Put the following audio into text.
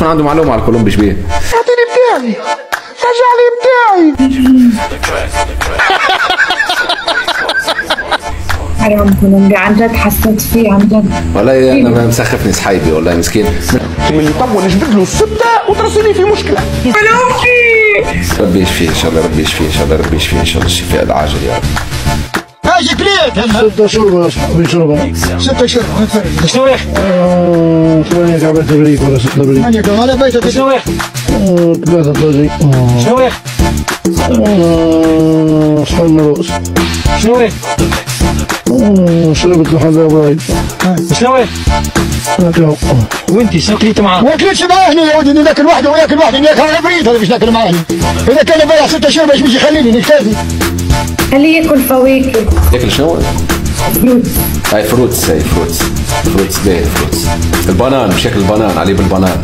يكون عنده معلومه على الكولومبي شبيه؟ اعطيني بتاعي، رجع لي بتاعي. حرام كولومبي عن جد، حسيت فيه عن جد. والله انا ما مسخفني صحيبي والله مسكين. اللي طول جبت له الستة وترسلي في مشكلة. كولومبي ربي يشفيه ان شاء الله، ربي يشفيه ان شاء الله، ربي يشفيه ان شاء الله الشفاء العاجل يا رب. هاجي كليت هلا 6 شهور بيشربها 6 شهور. شنو يا اخي؟ 8 كعبات بريك ولا 6 بريك. 8 كمان على بيتك. شنو يا اخي؟ 3 طاجين. شنو يا اخي؟ صحن مروس. شنو يا اخي؟ شربت لحد ابراهيم. شنو يا اخي؟ وانت شنو كليت معاه؟ ما كليتش معاه هنا يا ولدي، ناكل وحده وياكل وحده، ناكل عفريت هذا مش ناكل معاه هنا. اذا كان بيع 6 شهور باش بيجي يخليني نكتفي. خليه ياكل فواكه. ياكل شنو؟ فروت. هاي فروتس، هاي فروتس باهي فروتس. البنان مش ياكل البنان عليه بالبنان.